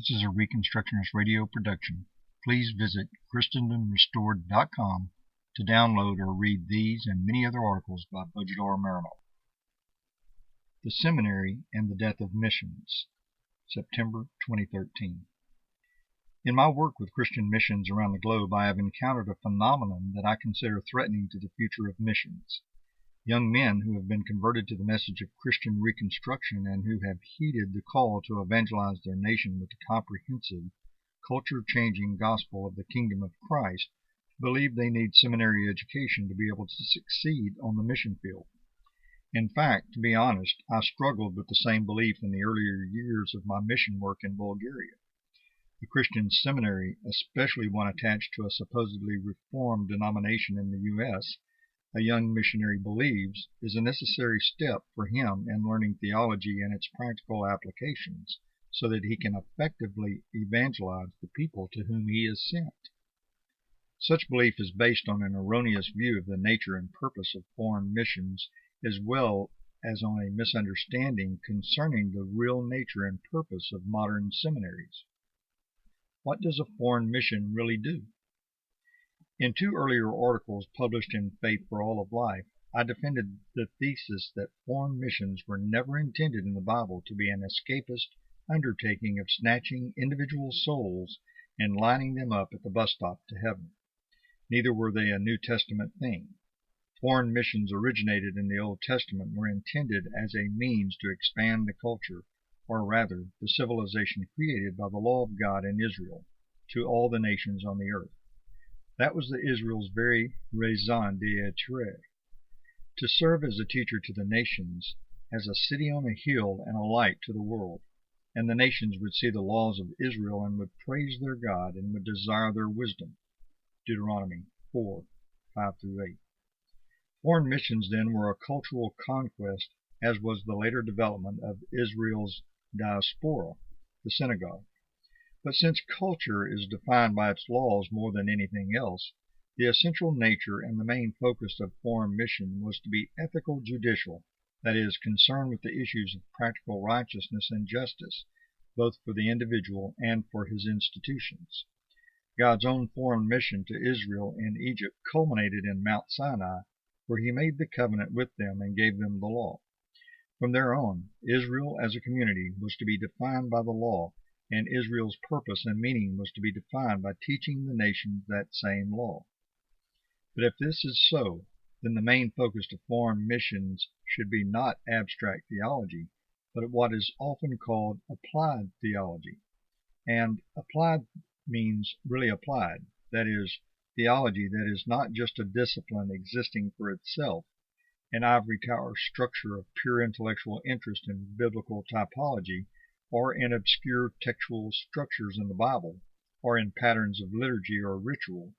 This is a Reconstructionist radio production. Please visit ChristendomRestored.com to download or read these and many other articles by Budget R. Marinol. The Seminary and the Death of Missions, September 2013. In my work with Christian missions around the globe, I have encountered a phenomenon that I consider threatening to the future of missions. Young men who have been converted to the message of Christian Reconstruction and who have heeded the call to evangelize their nation with the comprehensive, culture-changing gospel of the kingdom of Christ believe they need seminary education to be able to succeed on the mission field. In fact, to be honest, I struggled with the same belief in the earlier years of my mission work in Bulgaria. The Christian seminary, especially one attached to a supposedly reformed denomination in the U.S., a young missionary believes is a necessary step for him in learning theology and its practical applications so that he can effectively evangelize the people to whom he is sent. Such belief is based on an erroneous view of the nature and purpose of foreign missions, as well as on a misunderstanding concerning the real nature and purpose of modern seminaries. What does a foreign mission really do? In two earlier articles published in Faith for All of Life, I defended the thesis that foreign missions were never intended in the Bible to be an escapist undertaking of snatching individual souls and lining them up at the bus stop to heaven. Neither were they a New Testament thing. Foreign missions originated in the Old Testament were intended as a means to expand the culture, or rather, the civilization created by the law of God in Israel, to all the nations on the earth. That was Israel's very raison d'etre, to serve as a teacher to the nations, as a city on a hill and a light to the world, and the nations would see the laws of Israel and would praise their God and would desire their wisdom. Deuteronomy 4:5-8. Foreign missions then were a cultural conquest, as was the later development of Israel's diaspora, the synagogue. But since culture is defined by its laws more than anything else, the essential nature and the main focus of foreign mission was to be ethical judicial, that is, concerned with the issues of practical righteousness and justice, both for the individual and for his institutions. God's own foreign mission to Israel in Egypt culminated in Mount Sinai, where he made the covenant with them and gave them the law. From there on, Israel as a community was to be defined by the law, and Israel's purpose and meaning was to be defined by teaching the nations that same law. But if this is so, then the main focus of foreign missions should be not abstract theology, but what is often called applied theology. And applied means really applied, that is, theology that is not just a discipline existing for itself, an ivory tower structure of pure intellectual interest in biblical typology, or in obscure textual structures in the Bible, or in patterns of liturgy or ritual,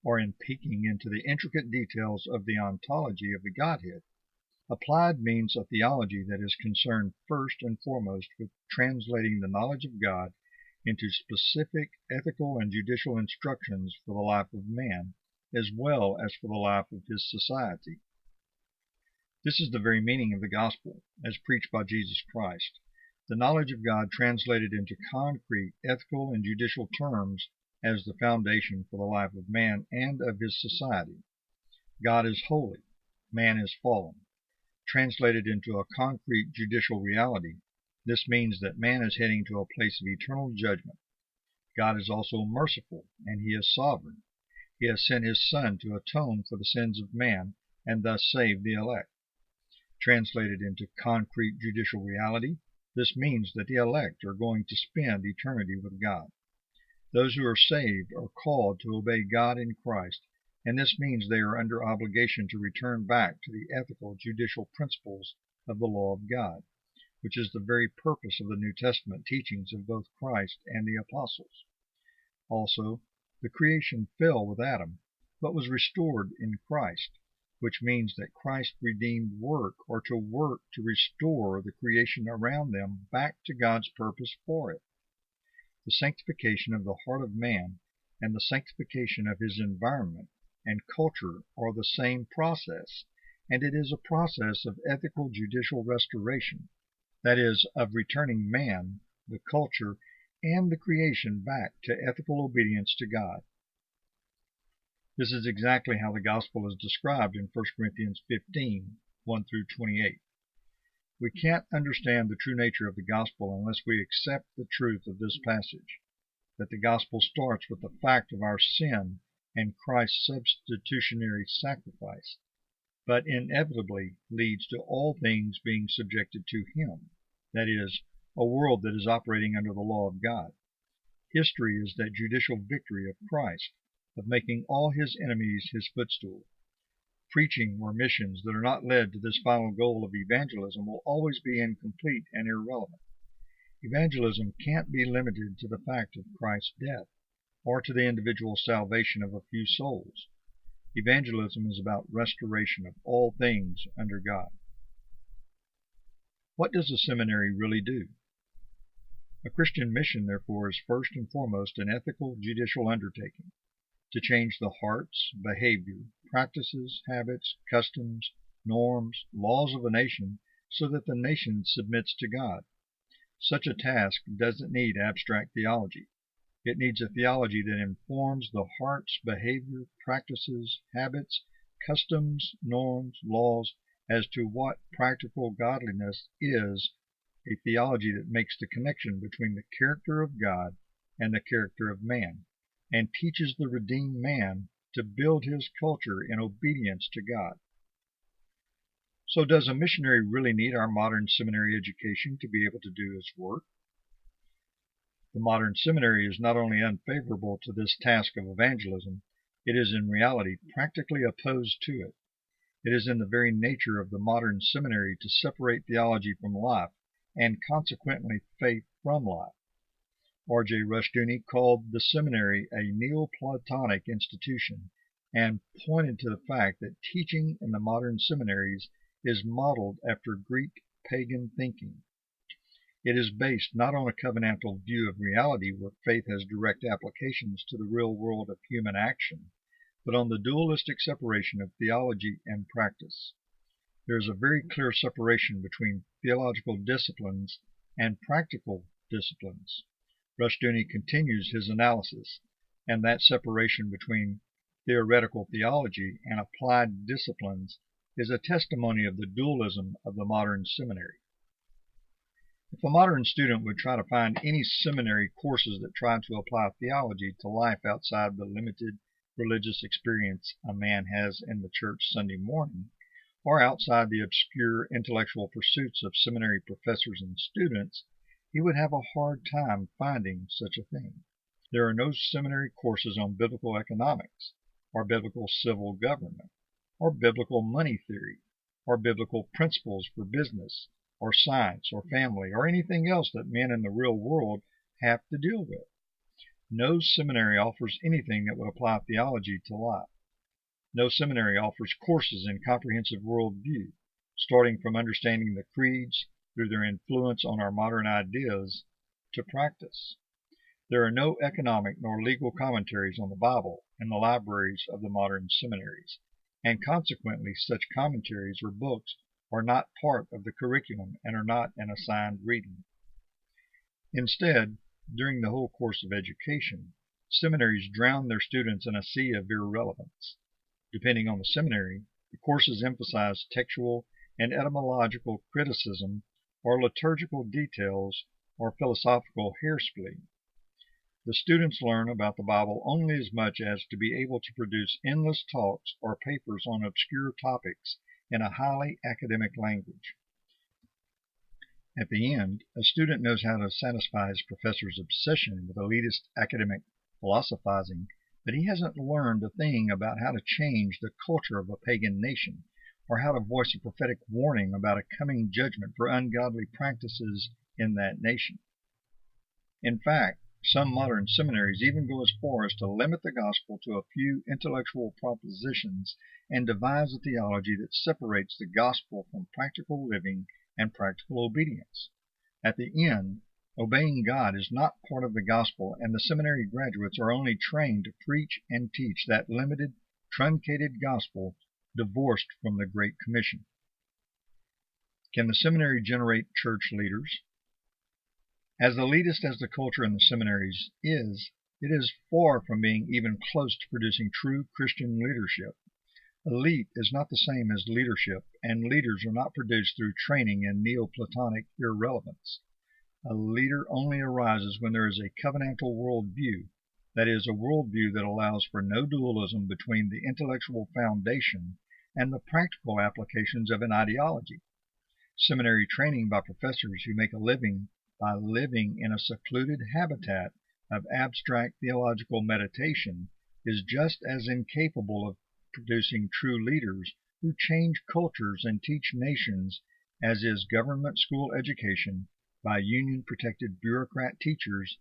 or in peeking into the intricate details of the ontology of the Godhead. Applied means a theology that is concerned first and foremost with translating the knowledge of God into specific ethical and judicial instructions for the life of man, as well as for the life of his society. This is the very meaning of the gospel, as preached by Jesus Christ. The knowledge of God translated into concrete ethical and judicial terms as the foundation for the life of man and of his society. God is holy, man is fallen. Translated into a concrete judicial reality, this means that man is heading to a place of eternal judgment. God is also merciful, and he is sovereign. He has sent his Son to atone for the sins of man and thus save the elect. Translated into concrete judicial reality, this means that the elect are going to spend eternity with God. Those who are saved are called to obey God in Christ, and this means they are under obligation to return back to the ethical judicial principles of the law of God, which is the very purpose of the New Testament teachings of both Christ and the apostles. Also, the creation fell with Adam, but was restored in Christ, which means that Christ redeemed work to restore the creation around them back to God's purpose for it. The sanctification of the heart of man and the sanctification of his environment and culture are the same process, and it is a process of ethical judicial restoration, that is, of returning man, the culture, and the creation back to ethical obedience to God. This is exactly how the gospel is described in 1 Corinthians 15, 1 through 28. We can't understand the true nature of the gospel unless we accept the truth of this passage, that the gospel starts with the fact of our sin and Christ's substitutionary sacrifice, but inevitably leads to all things being subjected to him, that is, a world that is operating under the law of God. History is that judicial victory of Christ, of making all his enemies his footstool. Preaching or missions that are not led to this final goal of evangelism will always be incomplete and irrelevant. Evangelism can't be limited to the fact of Christ's death, or to the individual salvation of a few souls. Evangelism is about restoration of all things under God. What does a seminary really do? A Christian mission, therefore, is first and foremost an ethical judicial undertaking to change the hearts, behavior, practices, habits, customs, norms, laws of a nation so that the nation submits to God. Such a task doesn't need abstract theology. It needs a theology that informs the heart's behavior, practices, habits, customs, norms, laws as to what practical godliness is, a theology that makes the connection between the character of God and the character of man, and teaches the redeemed man to build his culture in obedience to God. So does a missionary really need our modern seminary education to be able to do his work? The modern seminary is not only unfavorable to this task of evangelism, it is in reality practically opposed to it. It is in the very nature of the modern seminary to separate theology from life, and consequently faith from life. R.J. Rushdoony called the seminary a Neoplatonic institution and pointed to the fact that teaching in the modern seminaries is modeled after Greek pagan thinking. It is based not on a covenantal view of reality where faith has direct applications to the real world of human action, but on the dualistic separation of theology and practice. There is a very clear separation between theological disciplines and practical disciplines. Rushdoony continues his analysis, and that separation between theoretical theology and applied disciplines is a testimony of the dualism of the modern seminary. If a modern student would try to find any seminary courses that try to apply theology to life outside the limited religious experience a man has in the church Sunday morning, or outside the obscure intellectual pursuits of seminary professors and students, he would have a hard time finding such a thing. There are no seminary courses on biblical economics, or biblical civil government, or biblical money theory, or biblical principles for business, or science, or family, or anything else that men in the real world have to deal with. No seminary offers anything that would apply theology to life. No seminary offers courses in comprehensive worldview, starting from understanding the creeds through their influence on our modern ideas to practice. There are no economic nor legal commentaries on the Bible in the libraries of the modern seminaries, and consequently such commentaries or books are not part of the curriculum and are not an assigned reading. Instead, during the whole course of education, seminaries drown their students in a sea of irrelevance. Depending on the seminary, the courses emphasize textual and etymological criticism, or liturgical details, or philosophical hair-splitting. The students learn about the Bible only as much as to be able to produce endless talks or papers on obscure topics in a highly academic language. At the end, a student knows how to satisfy his professor's obsession with elitist academic philosophizing, but he hasn't learned a thing about how to change the culture of a pagan nation, or how to voice a prophetic warning about a coming judgment for ungodly practices in that nation. In fact, some modern seminaries even go as far as to limit the gospel to a few intellectual propositions and devise a theology that separates the gospel from practical living and practical obedience. At the end, obeying God is not part of the gospel, and the seminary graduates are only trained to preach and teach that limited, truncated gospel divorced from the Great Commission. Can the seminary generate church leaders? As elitist as the culture in the seminaries is, it is far from being even close to producing true Christian leadership. Elite is not the same as leadership, and leaders are not produced through training in Neoplatonic irrelevance. A leader only arises when there is a covenantal worldview, that is, a worldview that allows for no dualism between the intellectual foundation and the practical applications of an ideology. Seminary training by professors who make a living by living in a secluded habitat of abstract theological meditation is just as incapable of producing true leaders who change cultures and teach nations as is government school education by union-protected bureaucrat teachers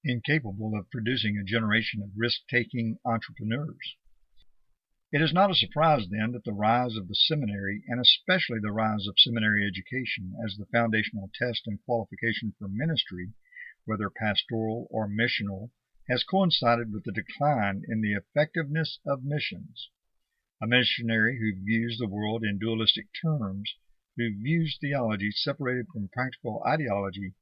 incapable of producing a generation of risk-taking entrepreneurs. It is not a surprise, then, that the rise of the seminary, and especially the rise of seminary education as the foundational test and qualification for ministry, whether pastoral or missional, has coincided with the decline in the effectiveness of missions. A missionary who views the world in dualistic terms, who views theology separated from practical ideology,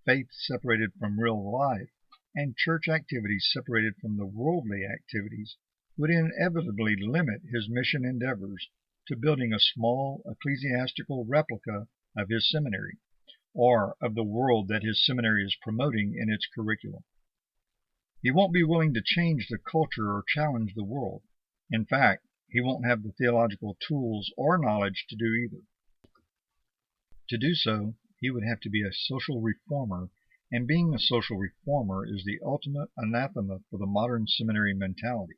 faith separated from real life, and church activities separated from the worldly activities, would inevitably limit his mission endeavors to building a small ecclesiastical replica of his seminary, or of the world that his seminary is promoting in its curriculum. He won't be willing to change the culture or challenge the world. In fact, he won't have the theological tools or knowledge to do either. To do so, he would have to be a social reformer, and being a social reformer is the ultimate anathema for the modern seminary mentality.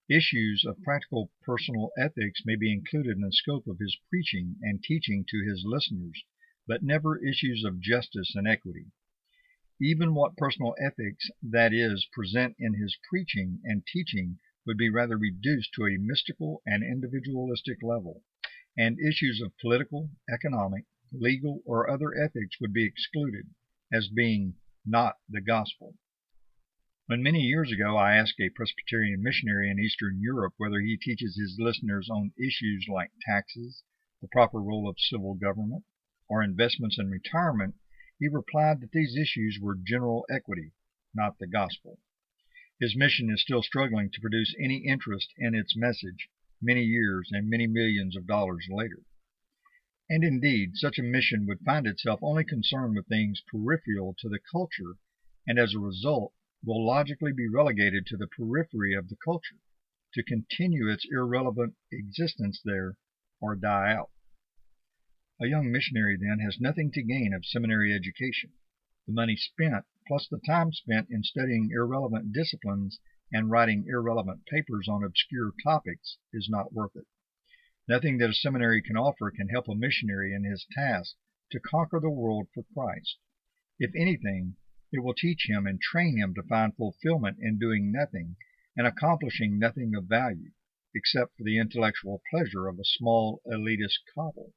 Issues of practical personal ethics may be included in the scope of his preaching and teaching to his listeners, but never issues of justice and equity. Even what personal ethics, that is, present in his preaching and teaching would be rather reduced to a mystical and individualistic level, and issues of political, economic, legal, or other ethics would be excluded, as being not the gospel. When many years ago I asked a Presbyterian missionary in Eastern Europe whether he teaches his listeners on issues like taxes, the proper role of civil government, or investments and retirement, he replied that these issues were general equity, not the gospel. His mission is still struggling to produce any interest in its message many years and many millions of dollars later. And indeed, such a mission would find itself only concerned with things peripheral to the culture, and as a result will logically be relegated to the periphery of the culture, to continue its irrelevant existence there or die out. A young missionary, then, has nothing to gain of seminary education. The money spent, plus the time spent in studying irrelevant disciplines and writing irrelevant papers on obscure topics, is not worth it. Nothing that a seminary can offer can help a missionary in his task to conquer the world for Christ. If anything, it will teach him and train him to find fulfillment in doing nothing and accomplishing nothing of value, except for the intellectual pleasure of a small elitist coddle.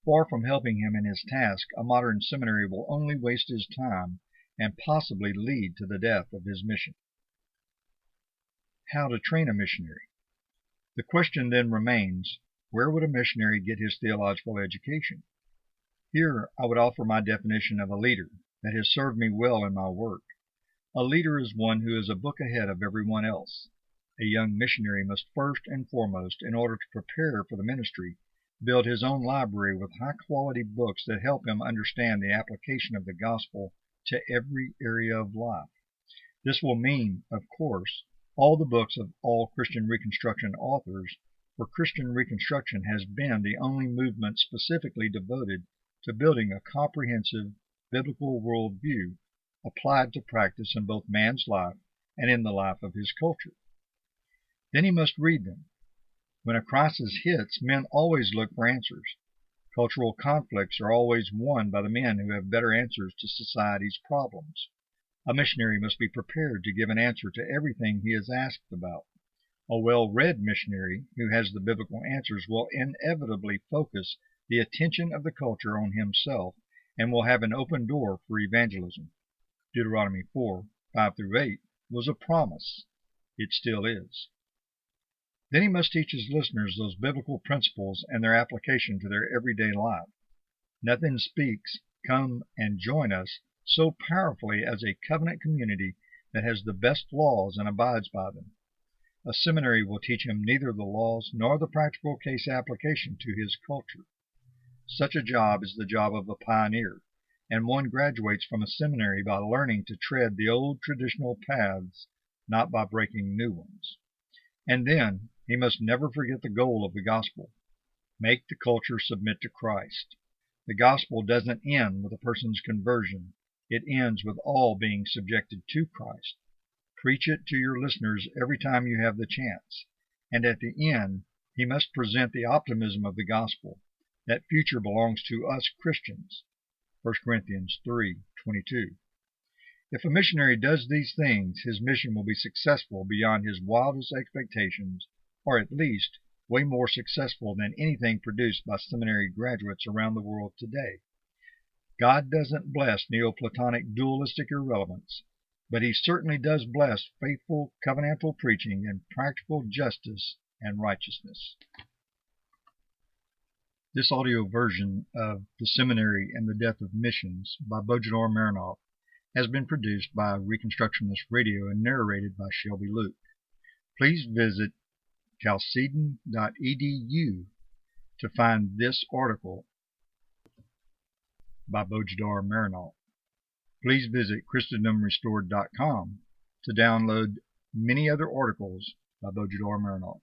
Far from helping him in his task, a modern seminary will only waste his time and possibly lead to the death of his mission. How to train a missionary? The question then remains, where would a missionary get his theological education? Here I would offer my definition of a leader that has served me well in my work. A leader is one who is a book ahead of everyone else. A young missionary must first and foremost, in order to prepare for the ministry, build his own library with high-quality books that help him understand the application of the gospel to every area of life. This will mean, of course, all the books of all Christian Reconstruction authors, for Christian Reconstruction has been the only movement specifically devoted to building a comprehensive biblical worldview applied to practice in both man's life and in the life of his culture. Then he must read them. When a crisis hits, men always look for answers. Cultural conflicts are always won by the men who have better answers to society's problems. A missionary must be prepared to give an answer to everything he is asked about. A well-read missionary who has the biblical answers will inevitably focus the attention of the culture on himself and will have an open door for evangelism. Deuteronomy 4:5-8 was a promise. It still is. Then he must teach his listeners those biblical principles and their application to their everyday life. Nothing speaks come and join us so powerfully as a covenant community that has the best laws and abides by them. A seminary will teach him neither the laws nor the practical case application to his culture. Such a job is the job of a pioneer, and one graduates from a seminary by learning to tread the old traditional paths, not by breaking new ones. And then he must never forget the goal of the gospel. Make the culture submit to Christ. The gospel doesn't end with a person's conversion. It ends with all being subjected to Christ. Preach it to your listeners every time you have the chance. And at the end, he must present the optimism of the gospel. That future belongs to us Christians. 1 Corinthians 3:22. If a missionary does these things, his mission will be successful beyond his wildest expectations, or at least way more successful than anything produced by seminary graduates around the world today. God doesn't bless Neoplatonic dualistic irrelevance, but he certainly does bless faithful covenantal preaching and practical justice and righteousness. This audio version of The Seminary and the Death of Missions by Bojidar Marinov has been produced by Reconstructionist Radio and narrated by Shelby Luke. Please visit chalcedon.edu to find this article by Bojidar Marinov. Please visit ChristendomRestored.com to download many other articles by Bojidar Marinov.